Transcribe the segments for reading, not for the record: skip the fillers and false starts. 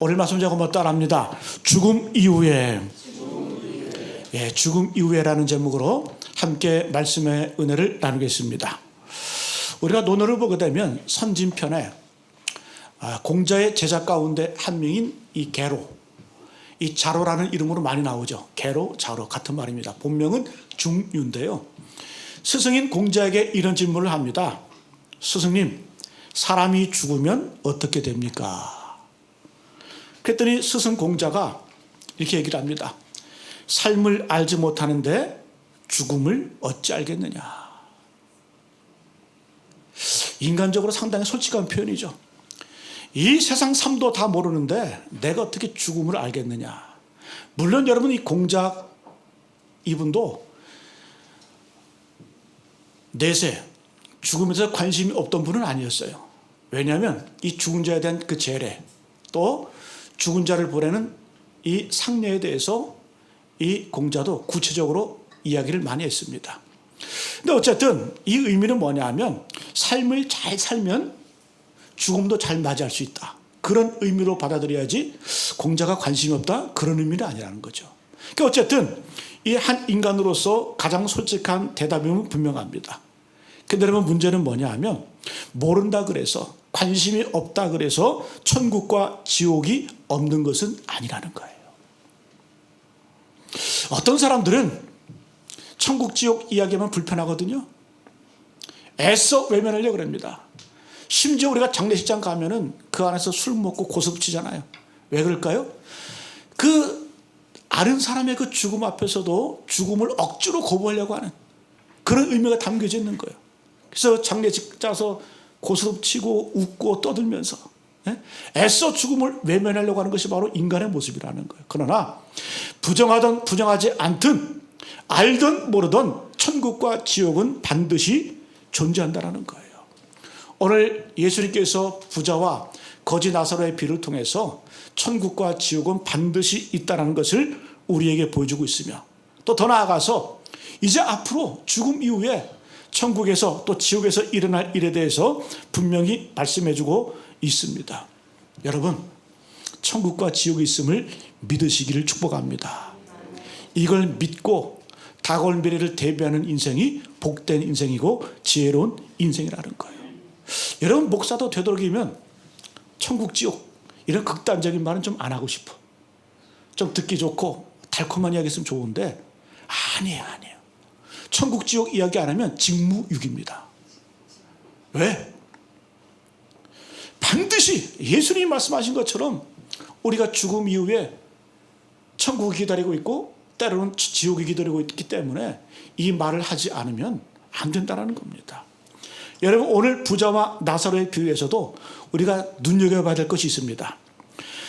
오늘 말씀 제가 따라합니다. 죽음 이후에. 죽음 이후에라는 제목으로 함께 말씀의 은혜를 나누겠습니다. 우리가 논어를 보게 되면 선진편에 공자의 제자 가운데 한 명인 이 계로, 이 자로라는 이름으로 많이 나오죠. 계로, 자로 같은 말입니다. 본명은 중유인데요. 스승인 공자에게 이런 질문을 합니다. 스승님, 사람이 죽으면 어떻게 됩니까? 그랬더니 스승 공자가 이렇게 얘기를 합니다. 삶을 알지 못하는데 죽음을 어찌 알겠느냐. 인간적으로 상당히 솔직한 표현이죠. 이 세상 삶도 다 모르는데 내가 어떻게 죽음을 알겠느냐. 물론 여러분, 이 공자 이분도 내세 죽음에 대해서 관심이 없던 분은 아니었어요. 왜냐하면 이 죽은 자에 대한 그 재래, 또 죽은 자를 보내는 이 상례에 대해서 이 공자도 구체적으로 이야기를 많이 했습니다. 근데 어쨌든 이 의미는 뭐냐 하면 삶을 잘 살면 죽음도 잘 맞이할 수 있다. 그런 의미로 받아들여야지 공자가 관심이 없다, 그런 의미는 아니라는 거죠. 그러니까 어쨌든 이 한 인간으로서 가장 솔직한 대답이면 분명합니다. 근데 여러분, 문제는 뭐냐 하면 모른다 그래서, 관심이 없다 그래서 천국과 지옥이 없는 것은 아니라는 거예요. 어떤 사람들은 천국 지옥 이야기하면 불편하거든요. 애써 외면하려고 그럽니다. 심지어 우리가 장례식장 가면은 그 안에서 술 먹고 고스톱치잖아요. 왜 그럴까요? 그 아는 사람의 그 죽음 앞에서도 죽음을 억지로 거부하려고 하는 그런 의미가 담겨져 있는 거예요. 그래서 장례식 짜서 고스톱치고 웃고 떠들면서 애써 죽음을 외면하려고 하는 것이 바로 인간의 모습이라는 거예요. 그러나 부정하든 부정하지 않든 알든 모르든 천국과 지옥은 반드시 존재한다는 거예요. 오늘 예수님께서 부자와 거지 나사로의 비를 통해서 천국과 지옥은 반드시 있다는 것을 우리에게 보여주고 있으며, 또 더 나아가서 이제 앞으로 죽음 이후에 천국에서 또 지옥에서 일어날 일에 대해서 분명히 말씀해주고 있습니다. 여러분, 천국과 지옥이 있음을 믿으시기를 축복합니다. 이걸 믿고 다가올 미래를 대비하는 인생이 복된 인생이고 지혜로운 인생이라는 거예요. 여러분, 목사도 되도록이면 천국 지옥 이런 극단적인 말은 좀 안 하고 싶어. 좀 듣기 좋고 달콤한 이야기 있으면 좋은데 아니에요. 천국 지옥 이야기 안 하면 직무유기입니다. 왜? 반드시 예수님이 말씀하신 것처럼 우리가 죽음 이후에 천국이 기다리고 있고 때로는 지옥이 기다리고 있기 때문에 이 말을 하지 않으면 안 된다는 겁니다. 여러분, 오늘 부자와 나사로의 비유에서도 우리가 눈여겨봐야 될 것이 있습니다.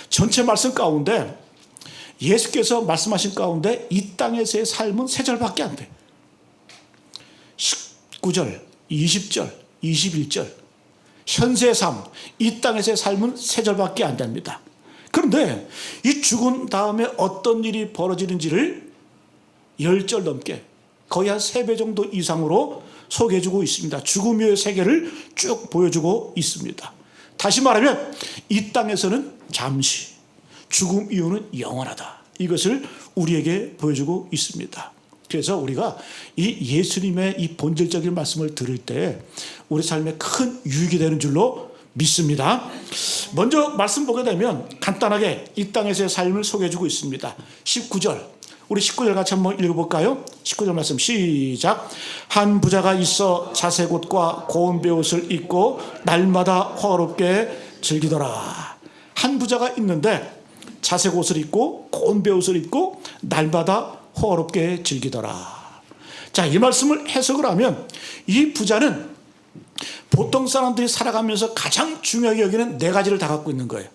전체 말씀 가운데 예수께서 말씀하신 가운데 이 땅에서의 삶은 3절밖에 안 돼. 19절, 20절, 21절. 현세의 삶, 이 땅에서의 삶은 3절밖에 안 됩니다. 그런데 이 죽은 다음에 어떤 일이 벌어지는지를 10절 넘게, 거의 한 3배 정도 이상으로 소개해주고 있습니다. 죽음 이후의 세계를 쭉 보여주고 있습니다. 다시 말하면 이 땅에서는 잠시, 죽음 이후는 영원하다. 이것을 우리에게 보여주고 있습니다. 그래서 우리가 이 예수님의 이 본질적인 말씀을 들을 때 우리 삶에 큰 유익이 되는 줄로 믿습니다. 먼저 말씀 보게 되면 간단하게 이 땅에서의 삶을 소개해주고 있습니다. 19절, 우리 19절 같이 한번 읽어볼까요? 19절 말씀 시작. 한 부자가 있어 자색 옷과 고운 베옷을 입고 날마다 호화롭게 즐기더라. 한 부자가 있는데 자색 옷을 입고 고운 베옷을 입고 날마다 호화롭게 즐기더라. 자, 이 말씀을 해석을 하면 이 부자는 보통 사람들이 살아가면서 가장 중요하게 여기는 4가지를 다 갖고 있는 거예요.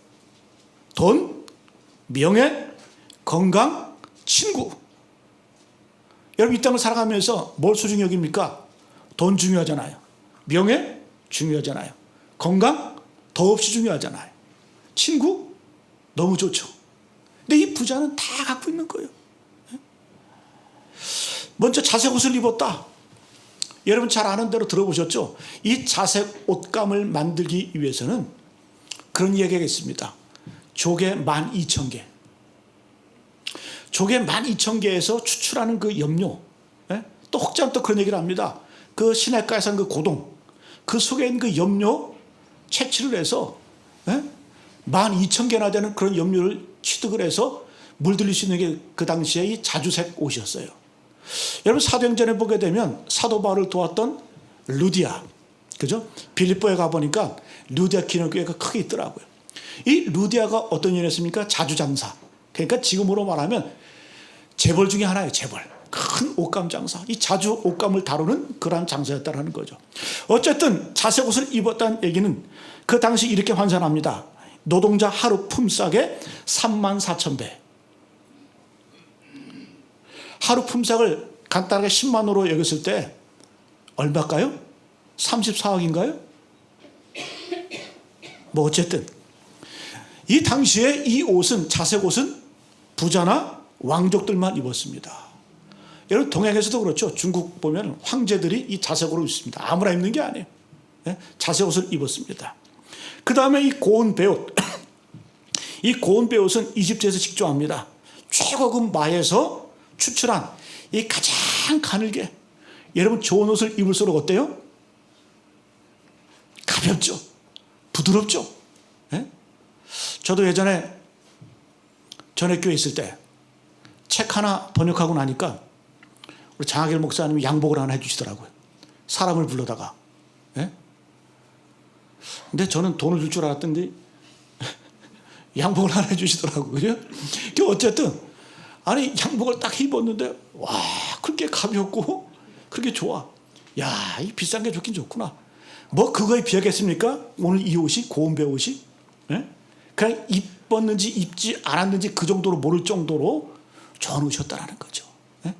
돈, 명예, 건강, 친구. 여러분, 이 땅을 살아가면서 뭘 소중히 여깁니까? 돈 중요하잖아요. 명예 중요하잖아요. 건강 더없이 중요하잖아요. 친구 너무 좋죠. 근데 이 부자는 다 갖고 있는 거예요. 먼저 자색 옷을 입었다. 여러분 잘 아는 대로 들어보셨죠? 이 자색 옷감을 만들기 위해서는 그런 이야기가 있습니다. 조개 12,000개. 조개 12,000개에서 추출하는 그 염료. 예? 또 혹자는 또 그런 얘기를 합니다. 그 시냇가에 산 그 고동, 그 속에 있는 그 염료 채취를 해서 12,000개나 되는 그런 염료를 취득을 해서 물들일 수 있는 게 그 당시에 이 자주색 옷이었어요. 여러분 사도행전에 보게 되면 사도 바울을 도왔던 루디아, 그죠? 빌립보에 가보니까 루디아 기념교회가 크게 있더라고요. 이 루디아가 어떤 일이었습니까? 자주장사. 그러니까 지금으로 말하면 재벌 중에 하나예요. 재벌. 큰 옷감 장사. 이 자주 옷감을 다루는 그러한 장사였다는 거죠. 어쨌든 자색 옷을 입었다는 얘기는 그 당시 이렇게 환산합니다. 노동자 하루 품삯의 34,000배. 하루 품삯을 간단하게 10만원으로 여겼을 때 얼마일까요? 34억인가요? 뭐 어쨌든 이 당시에 이 옷은, 자색 옷은 부자나 왕족들만 입었습니다. 여러분 동양에서도 그렇죠. 중국 보면 황제들이 이 자색 옷을 입습니다. 아무나 입는 게 아니에요. 자색 옷을 입었습니다. 그 다음에 이 고운 배옷. 이 고운 배옷은 이집트에서 직조합니다. 최고급 마에서 추출한 이 가장 가늘게, 여러분 좋은 옷을 입을수록 어때요? 가볍죠. 부드럽죠. 예? 저도 예전에 전액교회 있을 때 책 하나 번역하고 나니까 우리 장하길 목사님이 양복을 하나 해주시더라고요. 사람을 불러다가. 예? 근데 저는 돈을 줄 줄 알았던데 양복을 하나 해주시더라고요. 그죠? 어쨌든 아니 양복을 딱 입었는데 와 그렇게 가볍고 그렇게 좋아. 야, 이 비싼 게 좋긴 좋구나. 뭐 그거에 비하겠습니까? 오늘 이 옷이, 고운 배옷이. 예? 그냥 입었는지 입지 않았는지 그 정도로 모를 정도로 좋은 옷이었다라는 거죠. 예?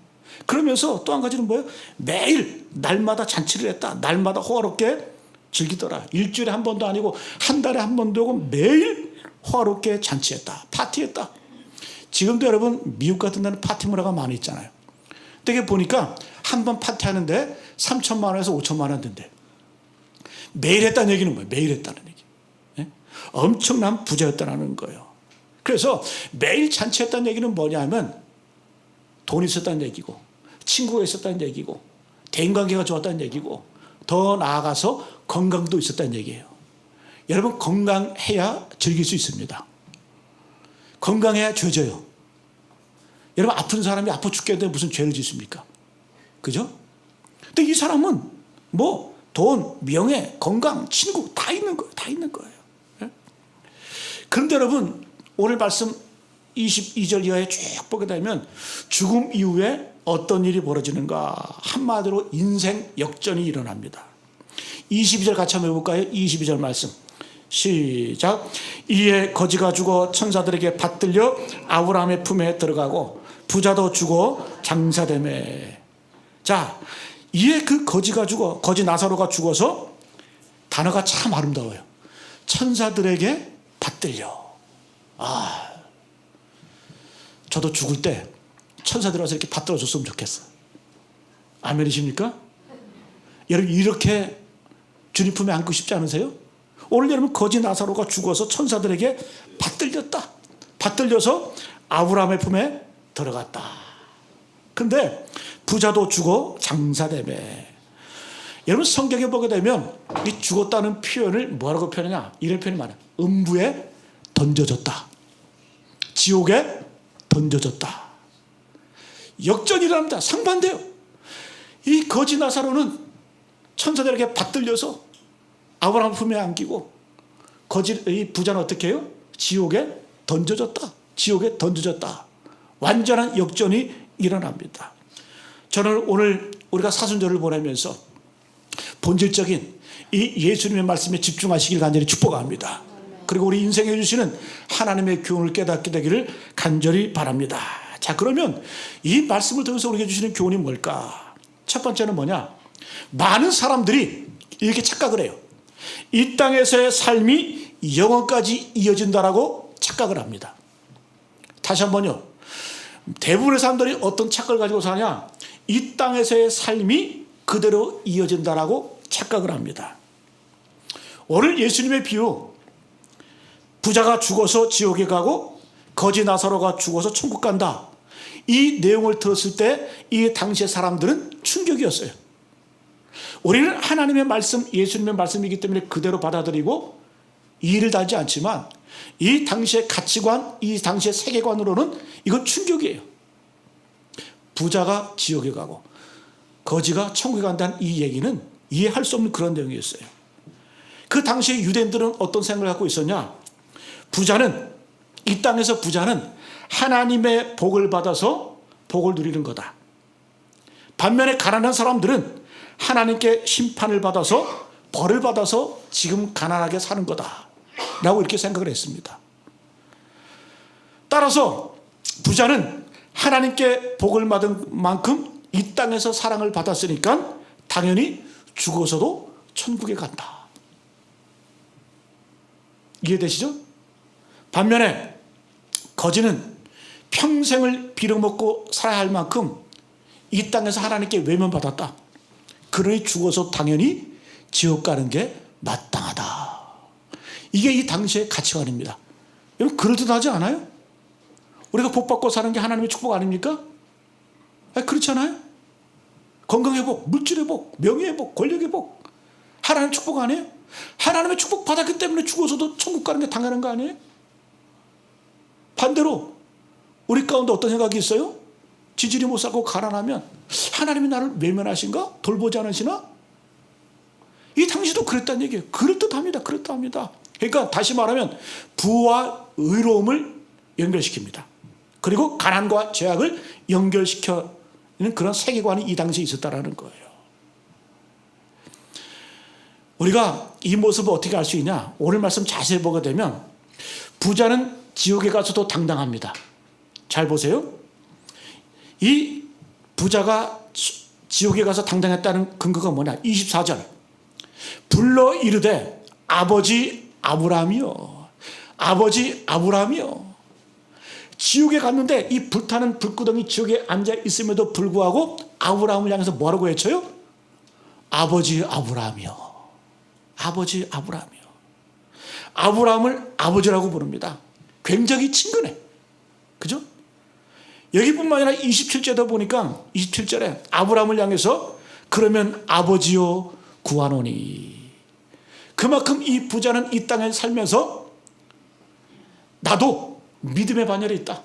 그러면서 또 한 가지는 뭐예요? 매일 날마다 잔치를 했다. 날마다 호화롭게 즐기더라. 일주일에 한 번도 아니고 한 달에 한 번도 오고 매일 호화롭게 잔치했다. 파티했다. 지금도 여러분 미국 같은 데는 파티 문화가 많이 있잖아요. 되게 보니까 한 번 파티하는데 3천만 원에서 5천만 원 든대. 매일 했다는 얘기는 뭐예요? 매일 했다는 얘기. 예? 엄청난 부자였다는 거예요. 그래서 매일 잔치했다는 얘기는 뭐냐면 돈이 있었다는 얘기고, 친구가 있었다는 얘기고, 대인관계가 좋았다는 얘기고, 더 나아가서 건강도 있었다는 얘기예요. 여러분 건강해야 즐길 수 있습니다. 건강해야 죄져요. 여러분 아픈 사람이 아파 죽겠는데 무슨 죄를 짓습니까? 그죠? 근데 이 사람은 뭐 돈, 명예, 건강, 친구 다 있는 거예요. 다 있는 거예요. 예? 그런데 여러분 오늘 말씀 22절 이하에 쭉 보게 되면 죽음 이후에 어떤 일이 벌어지는가? 한마디로 인생 역전이 일어납니다. 22절 같이 한번 해볼까요? 22절 말씀 시작. 이에 거지가 죽어 천사들에게 받들려 아브라함의 품에 들어가고 부자도 죽어 장사되매. 자, 이에 그 거지가 죽어, 거지 나사로가 죽어서 단어가 참 아름다워요. 천사들에게 받들려. 아, 저도 죽을 때 천사들 와서 이렇게 받들어 줬으면 좋겠어. 아멘이십니까? 여러분 이렇게 주님 품에 안고 싶지 않으세요? 오늘 여러분 거지 나사로가 죽어서 천사들에게 받들렸다. 받들려서 아브라함의 품에 들어갔다. 근데 부자도 죽어 장사되매. 여러분 성경에 보게 되면 이 죽었다는 표현을 뭐라고 표현하냐? 이런 표현이 많아요. 음부에 던져졌다. 지옥에 던져졌다. 역전이 일어납니다. 상반돼요. 이 거지 나사로는 천사들에게 받들려서 아브라함 품에 안기고, 이 부자는 어떻게 해요? 지옥에 던져졌다. 지옥에 던져졌다. 완전한 역전이 일어납니다. 저는 오늘 우리가 사순절을 보내면서 본질적인 이 예수님의 말씀에 집중하시길 간절히 축복합니다. 그리고 우리 인생에 주시는 하나님의 교훈을 깨닫게 되기를 간절히 바랍니다. 자, 그러면 이 말씀을 통해서 우리에게 주시는 교훈이 뭘까? 첫 번째는 뭐냐? 많은 사람들이 이렇게 착각을 해요. 이 땅에서의 삶이 영원까지 이어진다라고 착각을 합니다. 다시 한번요. 대부분의 사람들이 어떤 착각을 가지고 사냐? 이 땅에서의 삶이 그대로 이어진다라고 착각을 합니다. 오늘 예수님의 비유, 부자가 죽어서 지옥에 가고 거지 나사로가 죽어서 천국 간다. 이 내용을 들었을 때 이 당시의 사람들은 충격이었어요. 우리는 하나님의 말씀, 예수님의 말씀이기 때문에 그대로 받아들이고 이의를 달지 않지만 이 당시의 가치관, 이 당시의 세계관으로는 이건 충격이에요. 부자가 지옥에 가고 거지가 천국에 간다는 이 얘기는 이해할 수 없는 그런 내용이었어요. 그 당시에 유대인들은 어떤 생각을 갖고 있었냐? 부자는, 이 땅에서 부자는 하나님의 복을 받아서 복을 누리는 거다. 반면에 가난한 사람들은 하나님께 심판을 받아서 벌을 받아서 지금 가난하게 사는 거다 라고 이렇게 생각을 했습니다. 따라서 부자는 하나님께 복을 받은 만큼 이 땅에서 사랑을 받았으니까 당연히 죽어서도 천국에 간다. 이해되시죠? 반면에 거지는 평생을 빌어먹고 살아야 할 만큼 이 땅에서 하나님께 외면받았다. 그러니 죽어서 당연히 지옥 가는 게 마땅하다. 이게 이 당시의 가치관입니다. 여러분 그럴듯하지 않아요? 우리가 복 받고 사는 게 하나님의 축복 아닙니까? 그렇지 않아요? 건강의 복, 물질의 복, 명예의 복, 권력의 복, 하나님의 축복 아니에요? 하나님의 축복 받았기 때문에 죽어서도 천국 가는 게 당연한 거 아니에요? 반대로 우리 가운데 어떤 생각이 있어요? 지질이 못 살고 가난하면 하나님이 나를 외면하신가? 돌보지 않으시나? 이 당시도 그랬다는 얘기예요. 그럴듯합니다. 그럴듯합니다. 그러니까 다시 말하면 부와 의로움을 연결시킵니다. 그리고 가난과 죄악을 연결시키는 그런 세계관이 이 당시에 있었다는 거예요. 우리가 이 모습을 어떻게 알 수 있냐? 오늘 말씀 자세히 보게 되면 부자는 지옥에 가서도 당당합니다. 잘 보세요. 이 부자가 지옥에 가서 당당했다는 근거가 뭐냐? 24절. 불러 이르되 아버지 아브라함이요. 아버지 아브라함이요. 지옥에 갔는데 이 불타는 불구덩이 지옥에 앉아 있음에도 불구하고 아브라함을 향해서 뭐라고 외쳐요? 아버지 아브라함이요. 아버지 아브라함이요. 아브라함을 아버지라고 부릅니다. 굉장히 친근해. 그죠? 여기뿐만 아니라 27절에도 보니까 27절에 아브라함을 향해서 그러면 아버지요 구하노니. 그만큼 이 부자는 이 땅에 살면서 나도 믿음의 반열에 있다.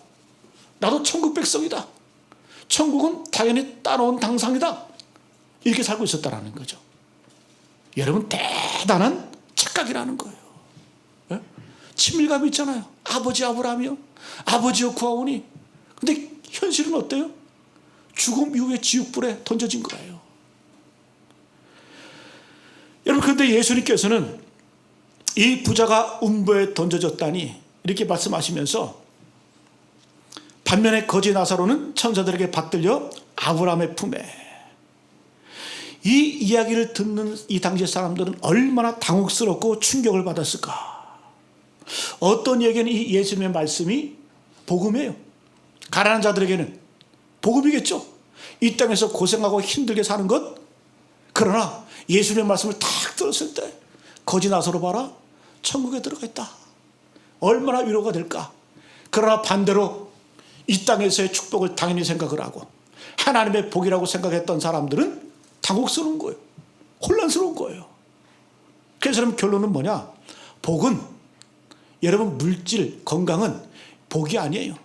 나도 천국 백성이다. 천국은 당연히 따놓은 당상이다. 이렇게 살고 있었다라는 거죠. 여러분 대단한 착각이라는 거예요. 네? 친밀감이 있잖아요. 아버지 아브라함이요. 아버지요 구하오니. 근데 현실은 어때요? 죽음 이후에 지옥불에 던져진 거예요. 여러분 그런데 예수님께서는 이 부자가 음부에 던져졌다니 이렇게 말씀하시면서 반면에 거지 나사로는 천사들에게 받들려 아브라함의 품에. 이 이야기를 듣는 이 당시 사람들은 얼마나 당혹스럽고 충격을 받았을까. 어떤 이에게는 이 예수님의 말씀이 복음이에요. 가난한 자들에게는 복음이겠죠. 이 땅에서 고생하고 힘들게 사는 것. 그러나 예수님의 말씀을 딱 들었을 때 거지 나사로 봐라. 천국에 들어가 있다. 얼마나 위로가 될까. 그러나 반대로 이 땅에서의 축복을 당연히 생각을 하고 하나님의 복이라고 생각했던 사람들은 당혹스러운 거예요. 혼란스러운 거예요. 그래서 여러분 결론은 뭐냐? 복은 여러분 물질, 건강은 복이 아니에요.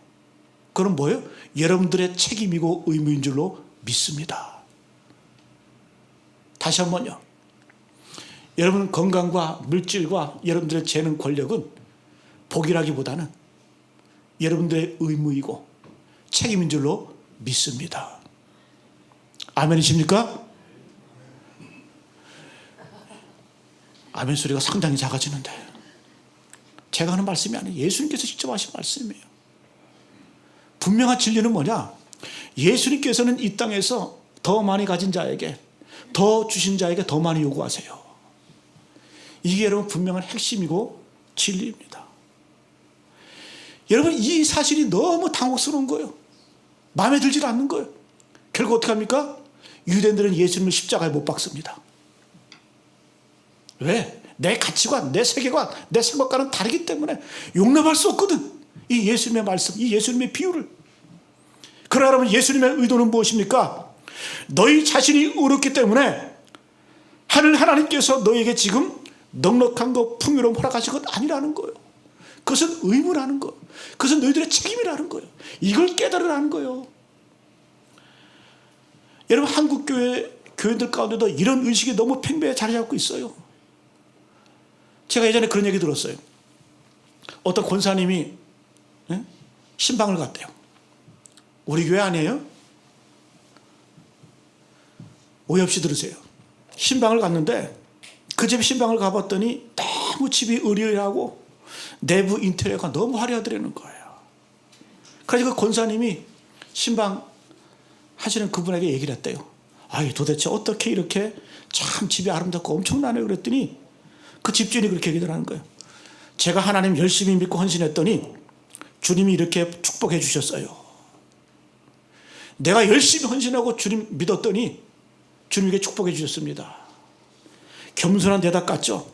그건 뭐예요? 여러분들의 책임이고 의무인 줄로 믿습니다. 다시 한번요. 여러분 건강과 물질과 여러분들의 재능, 권력은 복이라기보다는 여러분들의 의무이고 책임인 줄로 믿습니다. 아멘이십니까? 아멘 소리가 상당히 작아지는데 제가 하는 말씀이 아니에요. 예수님께서 직접 하신 말씀이에요. 분명한 진리는 뭐냐? 예수님께서는 이 땅에서 더 많이 가진 자에게, 더 주신 자에게 더 많이 요구하세요. 이게 여러분 분명한 핵심이고 진리입니다. 여러분 이 사실이 너무 당혹스러운 거예요. 마음에 들지 않는 거예요. 결국 어떻게 합니까? 유대인들은 예수님을 십자가에 못 박습니다. 왜? 내 가치관, 내 세계관, 내 생각과는 다르기 때문에 용납할 수 없거든. 이 예수님의 말씀, 이 예수님의 비유를. 그러나 여러분, 예수님의 의도는 무엇입니까? 너희 자신이 의롭기 때문에 하늘 하나님께서 너에게 지금 넉넉한 것, 풍요로움 허락하신 것 아니라는 거예요. 그것은 의무라는 거예요. 그것은 너희들의 책임이라는 거예요. 이걸 깨달으라는 거예요. 여러분, 한국 교인들 가운데도 이런 의식이 너무 팽배히 자리 잡고 있어요. 제가 예전에 그런 얘기 들었어요. 어떤 권사님이 신방을 갔대요. 우리 교회 아니에요? 오해 없이 들으세요. 신방을 갔는데 그 집 신방을 가봤더니 너무 집이 으리으리하고 내부 인테리어가 너무 화려하더라는 거예요. 그래서 그 권사님이 신방 하시는 그분에게 얘기를 했대요. 아이, 도대체 어떻게 이렇게 참 집이 아름답고 엄청나네요. 그랬더니 그 집주인이 그렇게 얘기하는 거예요. 제가 하나님 열심히 믿고 헌신했더니 주님이 이렇게 축복해 주셨어요. 내가 열심히 헌신하고 주님 믿었더니 주님에게 축복해 주셨습니다. 겸손한 대답 같죠?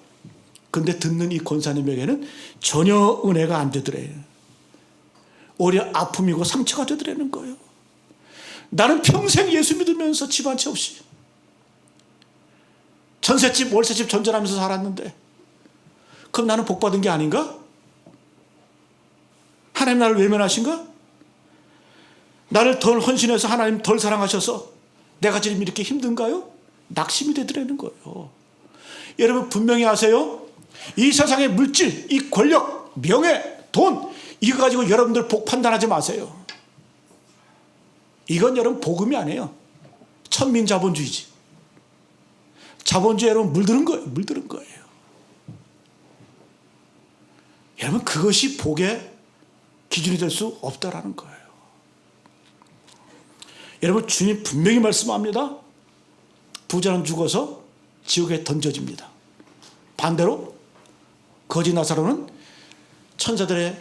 근데 듣는 이 권사님에게는 전혀 은혜가 안 되더래요. 오히려 아픔이고 상처가 되더라는 거예요. 나는 평생 예수 믿으면서 집 한 채 없이 전셋집 월세집 전전하면서 살았는데 그럼 나는 복받은 게 아닌가? 하나님 나를 외면하신가? 나를 덜 헌신해서 하나님 덜 사랑하셔서 내가 지금 이렇게 힘든가요? 낙심이 되더라는 거예요. 여러분, 분명히 아세요? 이 세상의 물질, 이 권력, 명예, 돈, 이거 가지고 여러분들 복 판단하지 마세요. 이건 여러분 복음이 아니에요. 천민자본주의지. 자본주의 여러분 물드는 거예요. 물드는 거예요. 여러분, 그것이 복의 기준이 될 수 없다라는 거예요. 여러분, 주님 분명히 말씀합니다. 부자는 죽어서 지옥에 던져집니다. 반대로 거지 나사로는 천사들의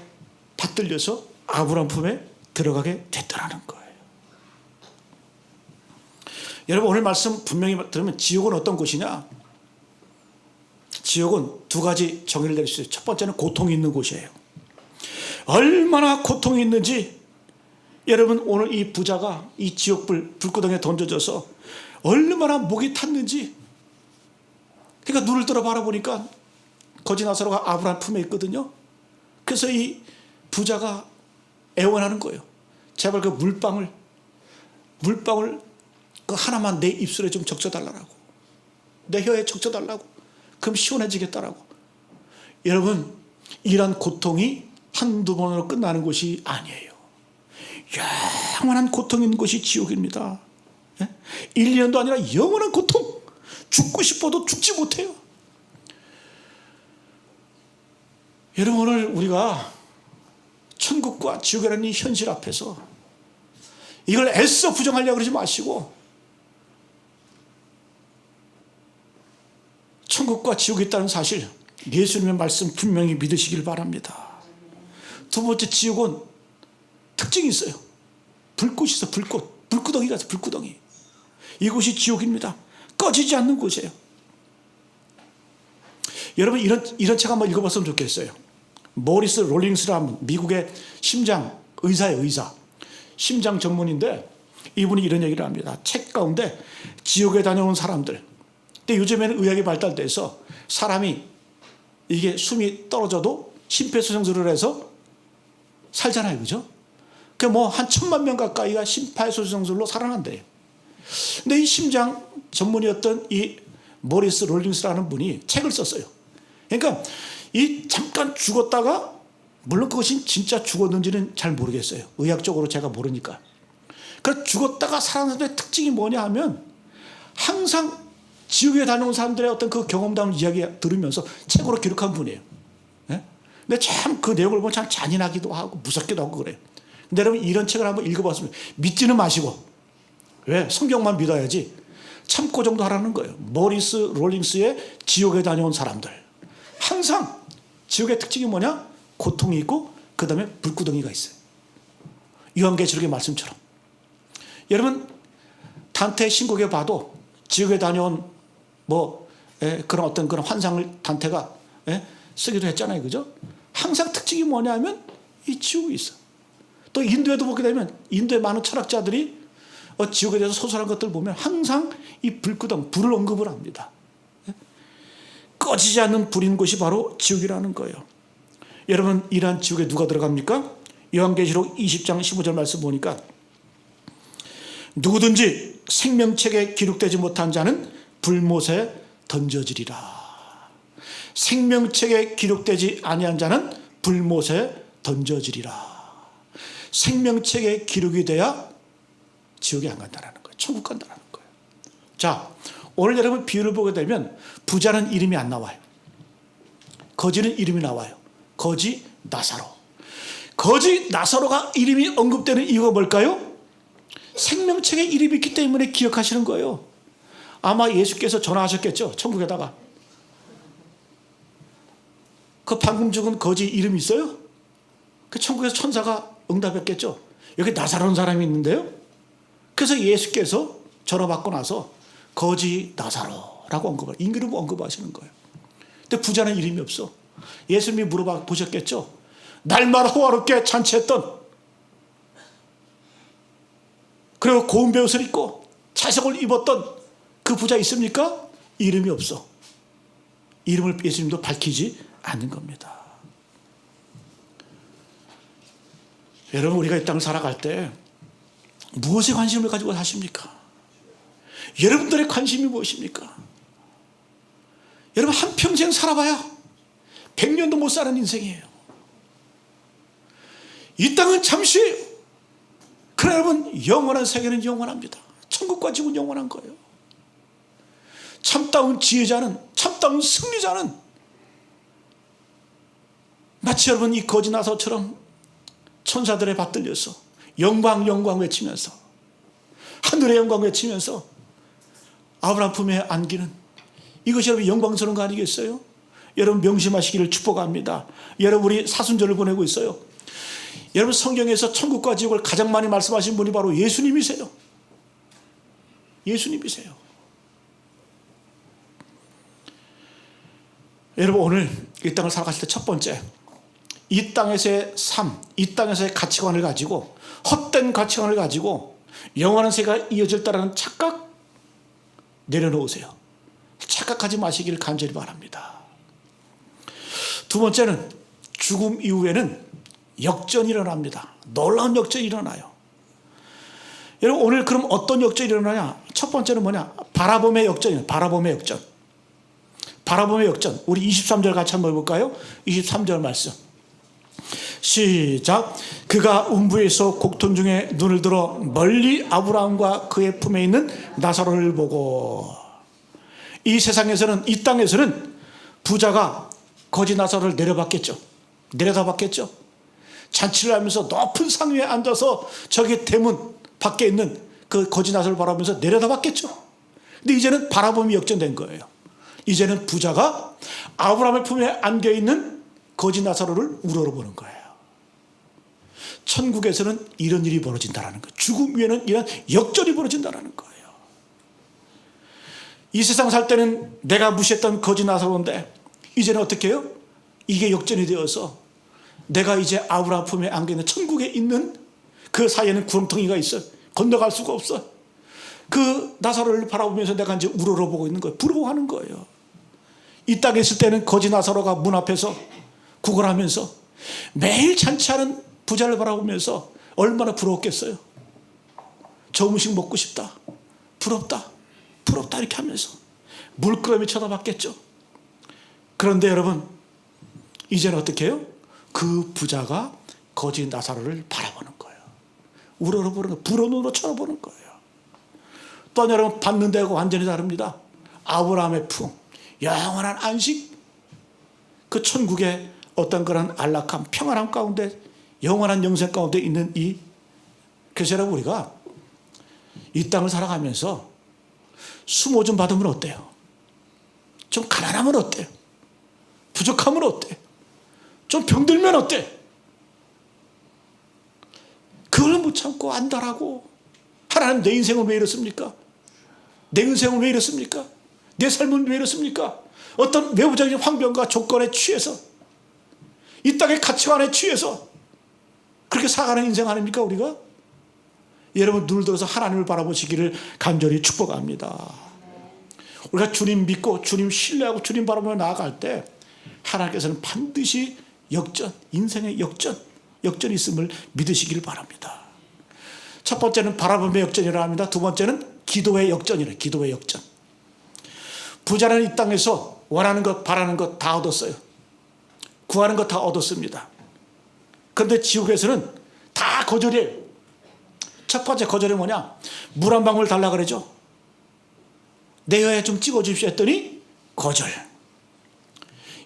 받들려서 아브라함 품에 들어가게 됐다라는 거예요. 여러분, 오늘 말씀 분명히 들으면 지옥은 어떤 곳이냐? 지옥은 두 가지 정의를 내릴 수 있어요. 첫 번째는 고통이 있는 곳이에요. 얼마나 고통이 있는지 여러분, 오늘 이 부자가 이 지옥불 불구덩이에 던져져서 얼마나 목이 탔는지. 그러니까 눈을 들어 바라보니까 거지 나사로가 아브라함 품에 있거든요. 그래서 이 부자가 애원하는 거예요. 제발 그 물방울 그 하나만 내 입술에 좀 적셔달라고, 내 혀에 적셔달라고. 그럼 시원해지겠다라고. 여러분, 이런 고통이 한두 번으로 끝나는 것이 아니에요. 영원한 고통 있는 곳이 지옥입니다. 1, 2년도 아니라 영원한 고통. 죽고 싶어도 죽지 못해요. 여러분, 오늘 우리가 천국과 지옥이라는 이 현실 앞에서 이걸 애써 부정하려고 그러지 마시고 천국과 지옥이 있다는 사실, 예수님의 말씀 분명히 믿으시길 바랍니다. 두 번째, 지옥은 특징이 있어요. 불꽃이 있어. 불구덩이가 있어. 불구덩이. 이곳이 지옥입니다. 꺼지지 않는 곳이에요. 여러분, 이런 책 한번 읽어봤으면 좋겠어요. 모리스 롤링스라는 미국의 심장 의사예요. 의사. 심장 전문인데 이분이 이런 얘기를 합니다. 책 가운데 지옥에 다녀온 사람들. 근데 요즘에는 의학이 발달돼서 사람이 이게 숨이 떨어져도 심폐소생술을 해서 살잖아요. 그죠? 그 한 1000만 명 가까이가 심폐소생술로 살아난대요. 근데 이 심장 전문이었던 이 모리스 롤링스라는 분이 책을 썼어요. 그러니까 이 잠깐 죽었다가, 물론 그것이 진짜 죽었는지는 잘 모르겠어요. 의학적으로 제가 모르니까. 그 죽었다가 살아난 사람의 특징이 뭐냐 하면 항상 지옥에 다녀온 사람들의 어떤 그 경험담을 이야기 들으면서 책으로 기록한 분이에요. 근데 참 그 내용을 보면 참 잔인하기도 하고 무섭기도 하고 그래요. 근데 여러분, 이런 책을 한번 읽어봤으면 믿지는 마시고, 왜? 성경만 믿어야지. 참고 정도 하라는 거예요. 모리스 롤링스의 지옥에 다녀온 사람들. 항상 지옥의 특징이 뭐냐? 고통이 있고 그 다음에 불구덩이가 있어요. 요한계시록의 말씀처럼. 여러분, 단테 신곡에 봐도 지옥에 다녀온 그런 어떤 그런 환상을 단테가 쓰기도 했잖아요. 그죠? 항상 특징이 뭐냐면 이 지옥이 있어. 또 인도에도 보게 되면 인도의 많은 철학자들이 지옥에 대해서 소설한 것들을 보면 항상 이 불구덩, 불을 언급을 합니다. 꺼지지 않는 불인 곳이 바로 지옥이라는 거예요. 여러분, 이러한 지옥에 누가 들어갑니까? 요한계시록 20장 15절 말씀 보니까 누구든지 생명책에 기록되지 못한 자는 불못에 던져지리라. 생명책에 기록되지 아니한 자는 불못에 던져지리라. 생명책에 기록이 돼야 지옥에 안 간다는 거예요. 천국 간다는 거예요. 자, 오늘 여러분 비유를 보게 되면 부자는 이름이 안 나와요. 거지는 이름이 나와요. 거지 나사로. 거지 나사로가 이름이 언급되는 이유가 뭘까요? 생명책에 이름이 있기 때문에 기억하시는 거예요. 아마 예수께서 전화하셨겠죠. 천국에다가. 그 방금 죽은 거지 이름이 있어요? 그 천국에서 천사가 응답했겠죠. 여기 나사로는 사람이 있는데요. 그래서 예수께서 전화 받고 나서 거지 나사로라고 이름 언급하시는 거예요. 근데 부자는 이름이 없어. 예수님이 물어봐 보셨겠죠. 날마다 호화롭게 잔치했던, 그리고 고운 베옷을 입고 자석을 입었던 그 부자 있습니까? 이름이 없어. 이름을 예수님도 밝히지 않는 겁니다. 여러분, 우리가 이 땅을 살아갈 때 무엇에 관심을 가지고 사십니까? 여러분들의 관심이 무엇입니까? 여러분, 한평생 살아봐야 100년도 못 사는 인생이에요. 이 땅은 잠시, 그러나 여러분, 영원한 세계는 영원합니다. 천국과 지구는 영원한 거예요. 참다운 지혜자는, 참다운 승리자는 마치 여러분 이 거지 나사로처럼 천사들의 받들려서 영광 영광 외치면서, 하늘의 영광 외치면서 아브라함 품에 안기는, 이것이 여러분 영광스러운 거 아니겠어요? 여러분 명심하시기를 축복합니다. 여러분, 우리 사순절을 보내고 있어요. 여러분, 성경에서 천국과 지옥을 가장 많이 말씀하신 분이 바로 예수님이세요. 예수님이세요. 여러분, 오늘 이 땅을 살아가실 때 첫 번째, 이 땅에서의 삶, 이 땅에서의 가치관을 가지고, 헛된 가치관을 가지고 영원한 세계가 이어질다라는 착각 내려놓으세요. 착각하지 마시기를 간절히 바랍니다. 두 번째는, 죽음 이후에는 역전이 일어납니다. 놀라운 역전이 일어나요. 여러분, 오늘 그럼 어떤 역전이 일어나냐? 첫 번째는 뭐냐? 바라봄의 역전이에요. 바라봄의 역전. 바라봄의 역전. 우리 23절 같이 한번 해볼까요? 23절 말씀. 시작. 그가 음부에서 곡톤 중에 눈을 들어 멀리 아브라함과 그의 품에 있는 나사로를 보고. 이 세상에서는, 이 땅에서는 부자가 거지 나사로를 내려다봤겠죠. 잔치를 하면서 높은 상 위에 앉아서 저기 대문 밖에 있는 그 거지 나사로를 바라보면서 내려다봤겠죠. 근데 이제는 바라봄이 역전된 거예요. 이제는 부자가 아브라함의 품에 안겨있는 거지 나사로를 우러러보는 거예요. 천국에서는 이런 일이 벌어진다는 거예요. 죽음 위에는 이런 역전이 벌어진다는 거예요. 이 세상 살 때는 내가 무시했던 거지 나사로인데 이제는 어떻게 해요? 이게 역전이 되어서 내가 이제 아브라함 품에 안겨있는 천국에 있는 그 사이에는 구렁텅이가 있어요. 건너갈 수가 없어. 그 나사로를 바라보면서 내가 이제 우러러보고 있는 거예요. 부러워하는 거예요. 이 땅에 있을 때는 거지 나사로가 문 앞에서 구걸하면서 매일 잔치하는 부자를 바라보면서 얼마나 부러웠겠어요. 저 음식 먹고 싶다, 부럽다 이렇게 하면서 물끄러미 쳐다봤겠죠. 그런데 여러분, 이제는 어떻게 해요? 그 부자가 거지 나사로를 바라보는 거예요. 우러러보는 거예요. 불어 눈으로 쳐다보는 거예요. 또한 여러분, 받는 데가 완전히 다릅니다. 아브라함의 품, 영원한 안식, 그 천국의 어떤 그런 안락함, 평안함 가운데, 영원한 영생 가운데 있는 그래서 여러분, 우리가 이 땅을 살아가면서 수모 좀 받으면 어때요? 좀 가난하면 어때요? 부족하면 어때? 좀 병들면 어때? 그걸 못 참고 안달하고, 하나님 내 인생은 왜 이렇습니까? 내 인생은 왜 이렇습니까? 내 삶은 왜 이렇습니까? 어떤 외부적인 환경과 조건에 취해서, 이 땅의 가치관에 취해서 그렇게 살아가는 인생 아닙니까 우리가? 여러분, 눈을 들어서 하나님을 바라보시기를 간절히 축복합니다. 우리가 주님 믿고 주님 신뢰하고 주님 바라보며 나아갈 때 하나님께서는 반드시 역전, 인생의 역전이 있음을 믿으시기를 바랍니다. 첫 번째는 바라봄의 역전이라 합니다. 두 번째는 기도의 역전이라. 기도의 역전. 부자는 이 땅에서 원하는 것, 바라는 것 다 얻었어요. 구하는 것 다 얻었습니다. 그런데 지옥에서는 다 거절이에요. 첫 번째 거절이 뭐냐? 물 한 방울 달라 그러죠. 내 혀에 좀 찍어주십시오 했더니 거절.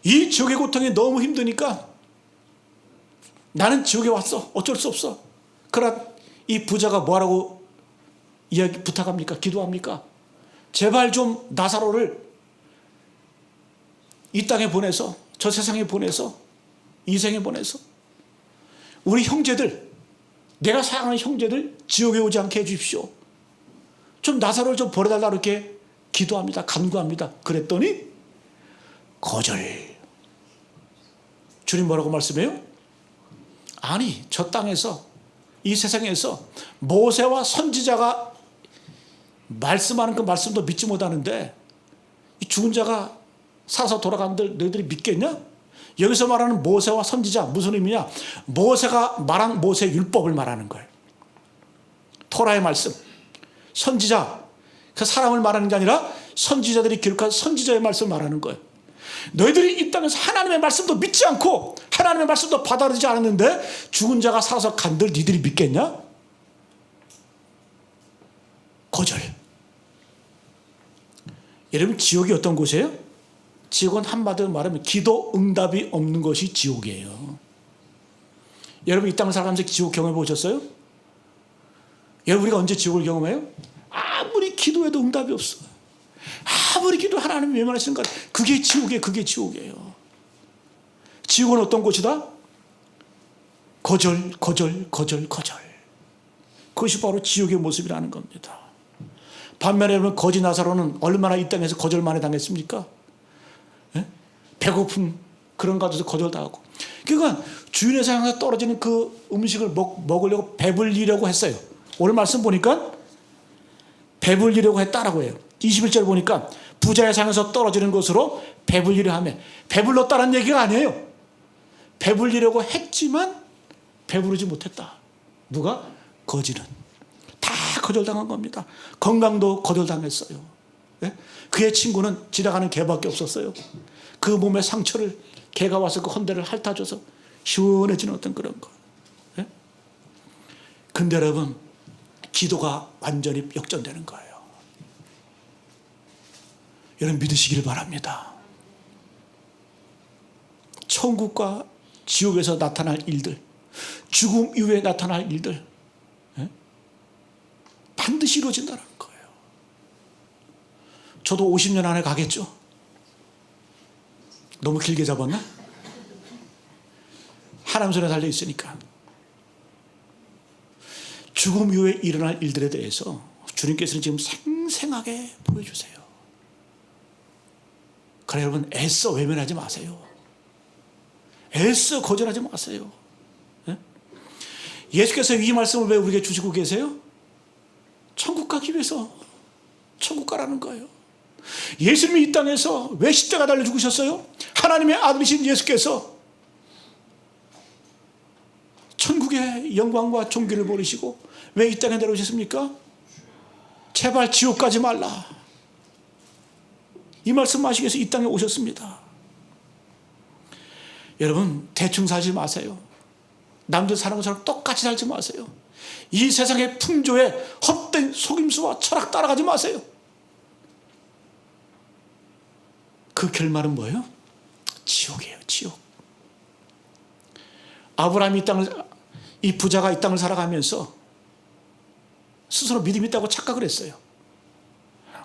이 지옥의 고통이 너무 힘드니까 나는 지옥에 왔어. 어쩔 수 없어. 그러나 이 부자가 뭐라고 부탁합니까? 기도합니까? 제발 좀 나사로를 이 땅에 보내서, 저 세상에 보내서, 이 생에 보내서 우리 형제들, 내가 사랑하는 형제들 지옥에 오지 않게 해주십시오. 좀 나사로를 좀 보내달라 이렇게 기도합니다. 간구합니다. 그랬더니 거절. 주님 뭐라고 말씀해요? 아니, 저 땅에서, 이 세상에서 모세와 선지자가 말씀하는 그 말씀도 믿지 못하는데 이 죽은 자가 살아서 돌아간들 너희들이 믿겠냐? 여기서 말하는 모세와 선지자 무슨 의미냐? 모세가 말한 모세 율법을 말하는 거예요. 토라의 말씀. 선지자, 그 사람을 말하는 게 아니라 선지자들이 기록한 선지자의 말씀을 말하는 거예요. 너희들이 이 땅에서 하나님의 말씀도 믿지 않고 하나님의 말씀도 받아들이지 않았는데 죽은 자가 살아서 간들 니들이 믿겠냐? 거절. 여러분, 지옥이 어떤 곳이에요? 지옥은 한마디로 말하면 기도 응답이 없는 것이 지옥이에요. 여러분, 이 땅을 살아가면서 지옥 경험해 보셨어요? 여러분, 우리가 언제 지옥을 경험해요? 아무리 기도해도 응답이 없어. 아무리 기도 하나님이 외면하시는 것, 그게 지옥이에요. 그게 지옥이에요. 지옥은 어떤 곳이다? 거절. 그것이 바로 지옥의 모습이라는 겁니다. 반면에 여러분, 거지 나사로는 얼마나 이 땅에서 거절만에 당했습니까? 예? 배고픔 그런 가져서 거절당하고. 그러니까 주인의 상에서 떨어지는 그 음식을 먹으려고 배불리려고 했어요. 오늘 말씀 보니까 배불리려고 했다라고 해요. 21절 보니까 부자의 상에서 떨어지는 것으로 배불리려 하며, 배불렀다는 얘기가 아니에요. 배불리려고 했지만 배부르지 못했다. 누가? 거지는. 다 거절당한 겁니다. 건강도 거절당했어요. 네? 그의 친구는 지나가는 개밖에 없었어요. 그 몸에 상처를 개가 와서 그 헌대를 핥아줘서 시원해지는 어떤 그런 거. 네? 근데 여러분, 기도가 완전히 역전되는 거예요. 여러분, 믿으시기를 바랍니다. 천국과 지옥에서 나타날 일들, 죽음 이후에 나타날 일들, 반드시 이루어진다는 거예요. 저도 50년 안에 가겠죠? 너무 길게 잡았나? 하나님 손에 달려 있으니까. 죽음 이후에 일어날 일들에 대해서 주님께서는 지금 생생하게 보여주세요. 그래, 여러분, 애써 외면하지 마세요. 애써 거절하지 마세요. 예수께서 이 말씀을 왜 우리에게 주시고 계세요? 천국 가기 위해서 천국 가라는 거예요. 예수님이 이 땅에서 왜 십자가 달려 죽으셨어요? 하나님의 아들이신 예수께서 천국의 영광과 존귀를 버리시고 왜 이 땅에 내려오셨습니까? 제발 지옥 가지 말라. 이 말씀 하시기 위해서 이 땅에 오셨습니다. 여러분, 대충 살지 마세요. 남들 사는 것처럼 똑같이 살지 마세요. 이 세상의 풍조에 헛된 속임수와 철학 따라가지 마세요. 그 결말은 뭐예요? 지옥이에요. 지옥. 아브라함이 이 부자가 이 땅을 살아가면서 스스로 믿음이 있다고 착각을 했어요.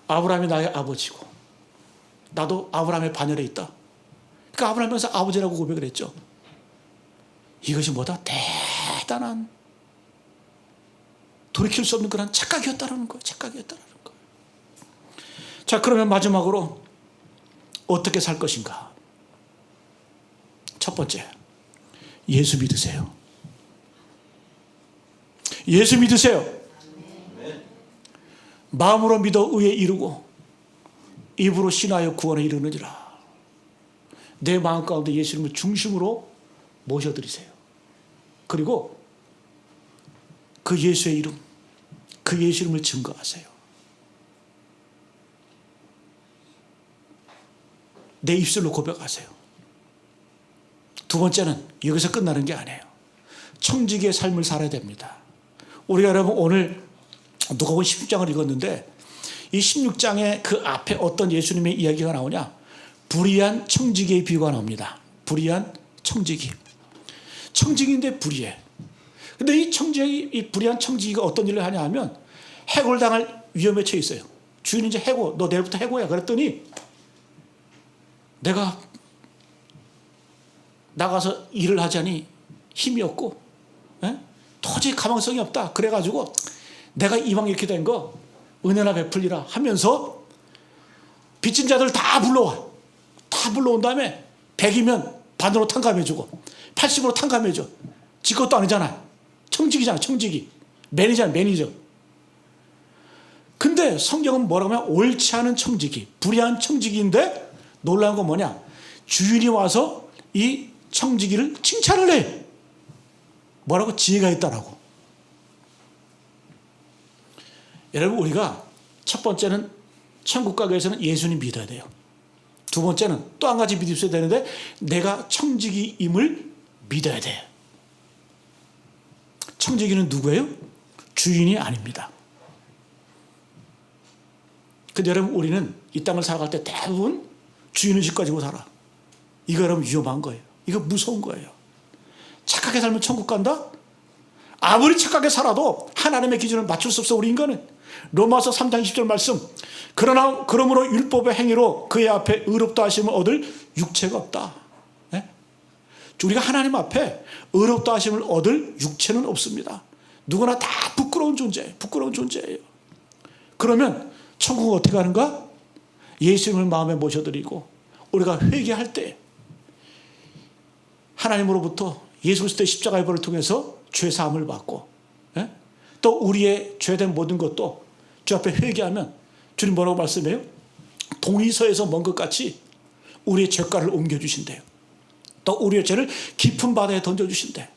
아브라함이 나의 아버지고 나도 아브라함의 반열에 있다. 그러니까 아브라함에서 아버지라고 고백을 했죠. 이것이 뭐다? 대단한, 돌이킬 수 없는 그런 착각이었다는 거예요. 착각이었다는 거예요. 자, 그러면 마지막으로 어떻게 살 것인가? 첫 번째, 예수 믿으세요. 예수 믿으세요. 마음으로 믿어 의에 이르고 입으로 신하여 구원에 이르느니라. 내 마음 가운데 예수님을 중심으로 모셔드리세요. 그리고 그 예수의 이름, 그 예수 이름을 증거하세요. 내 입술로 고백하세요. 두 번째는 여기서 끝나는 게 아니에요. 청지기의 삶을 살아야 됩니다. 우리가 여러분 오늘 누가복음 16장을 읽었는데 이 16장에 그 앞에 어떤 예수님의 이야기가 나오냐? 불의한 청지기의 비유가 나옵니다. 불의한 청지기. 청지기인데 불의해. 근데 이 불의한 청지기가 어떤 일을 하냐 하면 해골당할 위험에 처해 있어요. 주인이 이제 해고, 너 내일부터 해고야. 그랬더니 내가 나가서 일을 하자니 힘이 없고 도저히 가망성이 없다. 그래가지고 내가 이왕 이렇게 된 거 은혜나 베풀리라 하면서 빚진 자들 다 불러와. 다 불러온 다음에 100이면 반으로 탕감해주고 80으로 탕감해줘. 지 것도 아니잖아. 청지기잖아. 청지기. 매니저야. 매니저. 근데 성경은 뭐라고 하면 옳지 않은 청지기, 불의한 청지기인데 놀라운 건 뭐냐? 주인이 와서 이 청지기를 칭찬을 해. 뭐라고? 지혜가 있다라고. 여러분, 우리가 첫 번째는 천국 가기 위해서는 예수님 믿어야 돼요. 두 번째는 또 한 가지 믿으셔야 되는데 내가 청지기임을 믿어야 돼요. 청지기는 누구예요? 주인이 아닙니다. 근데 여러분, 우리는 이 땅을 살아갈 때 대부분 주인의식 가지고 살아. 이거 여러분 위험한 거예요. 이거 무서운 거예요. 착하게 살면 천국 간다? 아무리 착하게 살아도 하나님의 기준을 맞출 수 없어, 우리 인간은. 로마서 3장 20절 말씀. 그러므로 율법의 행위로 그의 앞에 의롭다 하심을 얻을 육체가 없다. 네? 우리가 하나님 앞에 의롭다 하심을 얻을 육체는 없습니다. 누구나 다 부끄러운 존재예요. 부끄러운 존재예요. 그러면 천국은 어떻게 하는가? 예수님을 마음에 모셔드리고 우리가 회개할 때 하나님으로부터 예수 그리스도의 십자가의 벌을 통해서 죄 사함을 받고 또 우리의 죄된 모든 것도 주 앞에 회개하면 주님 뭐라고 말씀해요? 동이서에서 먼 것 같이 우리의 죄가를 옮겨주신대요. 또 우리의 죄를 깊은 바다에 던져주신대.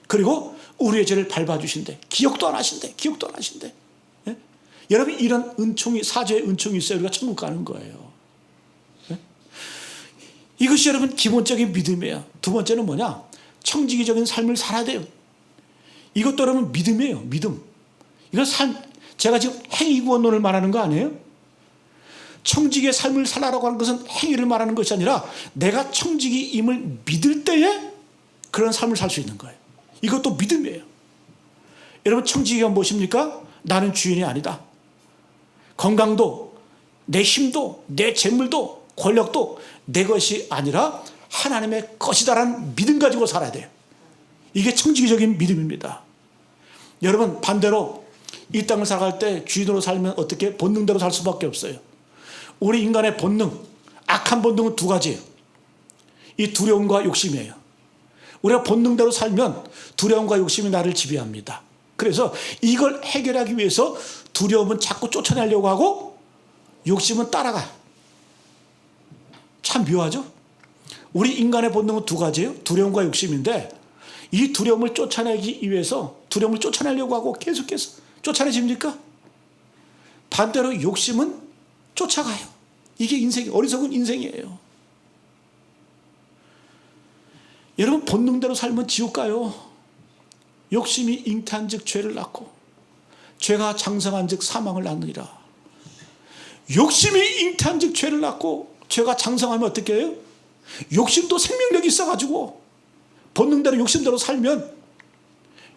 그리고 우리의 죄를 밟아주신대. 기억도 안 하신대. 기억도 안 하신대. 예? 여러분, 이런 은총이, 사죄의 은총이 있어야 우리가 천국 가는 거예요. 예? 이것이 여러분 기본적인 믿음이에요. 두 번째는 뭐냐? 청지기적인 삶을 살아야 돼요. 이것도 여러분 믿음이에요. 믿음. 이건 제가 지금 행위구원론을 말하는 거 아니에요? 청지기의 삶을 살아라고 하는 것은 행위를 말하는 것이 아니라 내가 청지기임을 믿을 때에 그런 삶을 살 수 있는 거예요. 이것도 믿음이에요. 여러분, 청지기가 무엇입니까? 나는 주인이 아니다. 건강도, 내 힘도, 내 재물도, 권력도 내 것이 아니라 하나님의 것이다라는 믿음 가지고 살아야 돼요. 이게 청지기적인 믿음입니다. 여러분, 반대로 이 땅을 살아갈 때 주인으로 살면 어떻게? 본능대로 살 수밖에 없어요. 우리 인간의 본능, 악한 본능은 두 가지예요. 이 두려움과 욕심이에요. 우리가 본능대로 살면 두려움과 욕심이 나를 지배합니다. 그래서 이걸 해결하기 위해서 두려움은 자꾸 쫓아내려고 하고 욕심은 따라가. 참 묘하죠? 우리 인간의 본능은 두 가지예요. 두려움과 욕심인데 이 두려움을 쫓아내기 위해서 두려움을 쫓아내려고 하고 계속해서 쫓아내집니까? 반대로 욕심은 쫓아가요. 이게 인생이, 어리석은 인생이에요. 여러분, 본능대로 살면 지옥 가요. 욕심이 잉태한 즉 죄를 낳고 죄가 장성한 즉 사망을 낳느니라. 욕심이 잉태한 즉 죄를 낳고 죄가 장성하면 어떻게 해요? 욕심도 생명력이 있어가지고 본능대로 욕심대로 살면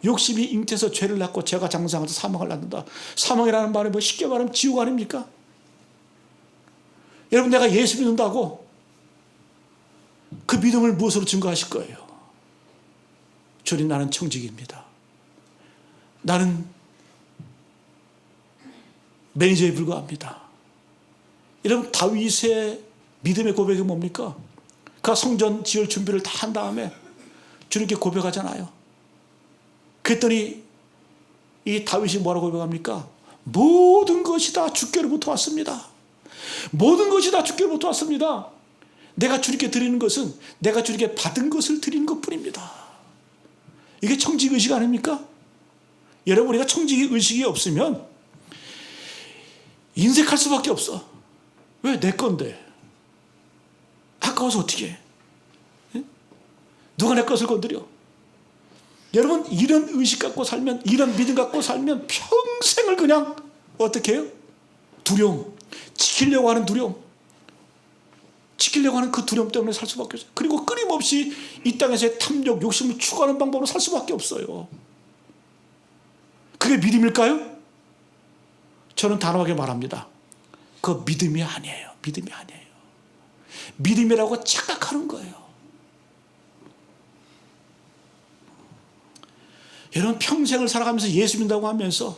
욕심이 잉태해서 죄를 낳고 죄가 장성해서 사망을 낳는다. 사망이라는 말은 뭐 쉽게 말하면 지옥 아닙니까? 여러분, 내가 예수 믿는다고 그 믿음을 무엇으로 증거하실 거예요? 주님, 나는 청지기입니다. 나는 매니저에 불과합니다. 여러분, 다윗의 믿음의 고백이 뭡니까? 그가 성전 지을 준비를 다 한 다음에 주님께 고백하잖아요. 그랬더니 이 다윗이 뭐라고 고백합니까? 모든 것이 다 주께로부터 왔습니다. 모든 것이 다 주께로부터 왔습니다. 내가 주님께 드리는 것은 내가 주님께 받은 것을 드리는 것뿐입니다. 이게 청지의식 아닙니까? 여러분, 우리가 청지의식이 없으면 인색할 수밖에 없어. 왜? 내 건데. 아까워서 어떻게 해? 누가 내 것을 건드려? 여러분, 이런 의식 갖고 살면, 이런 믿음 갖고 살면 평생을 그냥 어떻게 해요? 두려움, 지키려고 하는 두려움, 지키려고 하는 그 두려움 때문에 살 수밖에 없어요. 그리고 끊임없이 이 땅에서의 탐욕, 욕심을 추구하는 방법으로 살 수밖에 없어요. 그게 믿음일까요? 저는 단호하게 말합니다. 그거 믿음이 아니에요. 믿음이 아니에요. 믿음이라고 착각하는 거예요. 여러분, 평생을 살아가면서 예수 믿는다고 하면서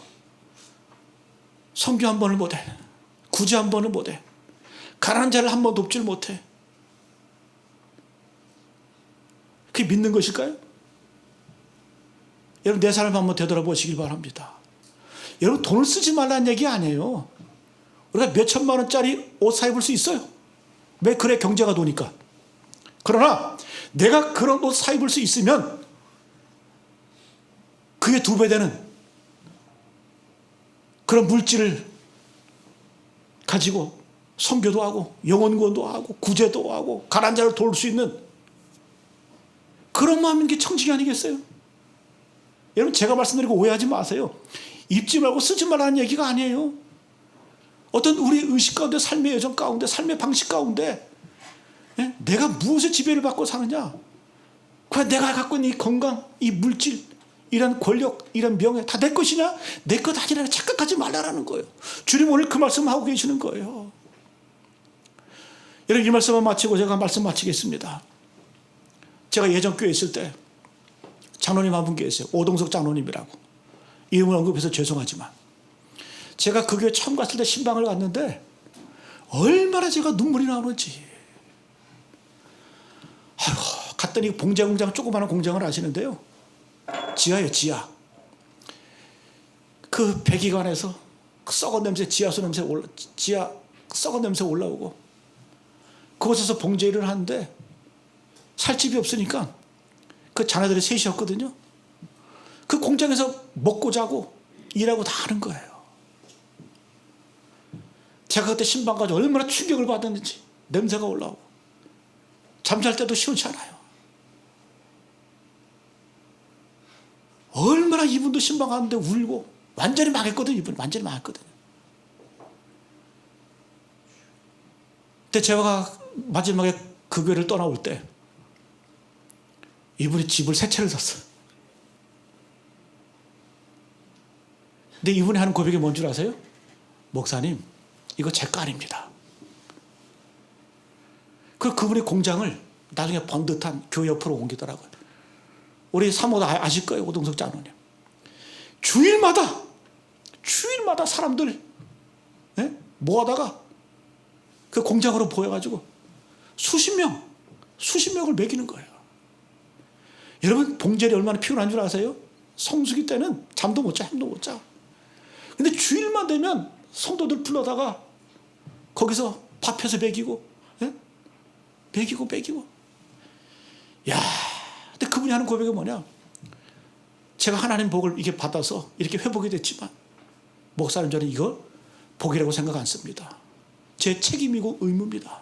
선교 한 번을 못해, 구제 한 번을 못해, 가난한 자를 한 번 돕질 못해. 그게 믿는 것일까요? 여러분, 내 삶을 한번 되돌아보시길 바랍니다. 여러분, 돈을 쓰지 말라는 얘기 아니에요. 우리가 몇 천만 원짜리 옷 사 입을 수 있어요. 왜? 그래, 경제가 도니까. 그러나 내가 그런 옷 사 입을 수 있으면 그게 2배 되는 그런 물질을 가지고 선교도 하고 영혼구원도 하고 구제도 하고 가난한 자를 도울 수 있는 그런 마음인 게 청지기 아니겠어요? 여러분, 제가 말씀드리고 오해하지 마세요. 입지 말고 쓰지 말라는 얘기가 아니에요. 어떤 우리 의식 가운데, 삶의 여정 가운데, 삶의 방식 가운데 내가 무엇의 지배를 받고 사느냐? 그냥 내가 갖고 있는 이 건강, 이 물질, 이런 권력, 이런 명예 다 내 것이냐? 내 것 아니라는 착각하지 말라는 거예요. 주님 오늘 그 말씀 하고 계시는 거예요. 여러분, 이 말씀을 마치고 제가 말씀 마치겠습니다. 제가 예전 교회에 있을 때 장로님 한 분 계세요. 오동석 장로님이라고. 이름을 언급해서 죄송하지만 제가 그 교회 처음 갔을 때 신방을 갔는데 얼마나 제가 눈물이 나오는지. 아이고, 갔더니 봉제 공장, 조그마한 공장을 아시는데요. 지하예요, 지하. 그 배기관에서 그 썩은 냄새, 지하수 냄새 지하 썩은 냄새 올라오고, 그곳에서 봉제 일을 하는데 살 집이 없으니까 그 자네들이 셋이었거든요. 그 공장에서 먹고 자고 일하고 다 하는 거예요. 제가 그때 신방 가서 얼마나 충격을 받았는지. 냄새가 올라오고 잠잘 때도 시원치 않아요. 얼마나 이분도 신방 가는데 울고 완전히 망했거든요. 이분 완전히 망했거든요. 근데 제가 마지막에 그 교회를 떠나올 때 이분이 집을 3채를 샀어요. 근데 이분이 하는 고백이 뭔 줄 아세요? 목사님, 이거 제 거 아닙니다. 그분이 공장을 나중에 번듯한 교회 옆으로 옮기더라고요. 우리 사모도 아실 거예요, 오동석 장로님. 주일마다 사람들 모아다가 그 공장으로 보여가지고 수십 명을 먹이는 거예요. 여러분, 봉제리 얼마나 피곤한 줄 아세요? 성수기 때는 잠도 못 자, 잠도 못 자. 근데 주일만 되면 성도들 불러다가 거기서 밥해서 먹이고, 먹이고. 야, 근데 그분이 하는 고백이 뭐냐? 제가 하나님 복을 이게 받아서 이렇게 회복이 됐지만, 목사님, 저는 이거 복이라고 생각 안 씁니다. 제 책임이고 의무입니다.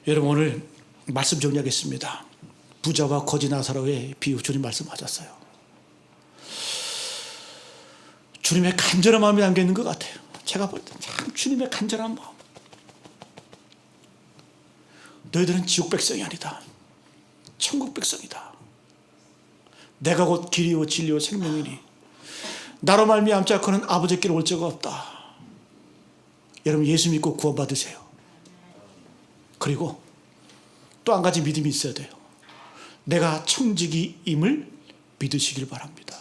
여러분, 오늘 말씀 정리하겠습니다. 부자와 거지 나사로의 비유, 주님 말씀하셨어요. 주님의 간절한 마음이 담겨 있는 것 같아요. 제가 볼 때 참 주님의 간절한 마음. 너희들은 지옥 백성이 아니다. 천국 백성이다. 내가 곧 길이요 진리요 생명이니 나로 말미암자 그는 아버지께로 올 자가 없다. 여러분, 예수 믿고 구원받으세요. 그리고 또 한 가지 믿음이 있어야 돼요. 내가 청지기임을 믿으시길 바랍니다.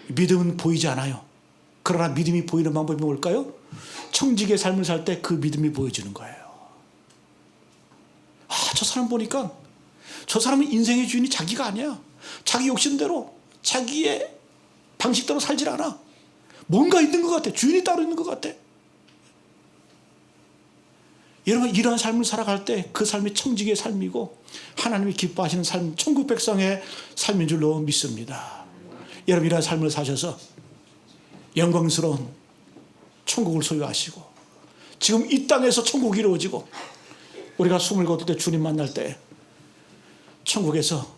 믿음은 보이지 않아요. 그러나 믿음이 보이는 방법이 뭘까요? 청지기의 삶을 살 때 그 믿음이 보여지는 거예요. 저 사람 보니까 저 사람은 인생의 주인이 자기가 아니야. 자기 욕심대로 자기의 방식대로 살질 않아. 뭔가 있는 것 같아. 주인이 따로 있는 것 같아. 여러분, 이러한 삶을 살아갈 때 그 삶이 청지기의 삶이고 하나님이 기뻐하시는 삶, 천국 백성의 삶인 줄로 믿습니다. 여러분, 이러한 삶을 사셔서 영광스러운 천국을 소유하시고 지금 이 땅에서 천국이 이루어지고 우리가 숨을 거둘 때 주님 만날 때 천국에서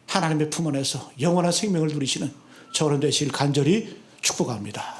하나님의 품 안에서 영원한 생명을 누리시는 저런 되시길 간절히 축복합니다.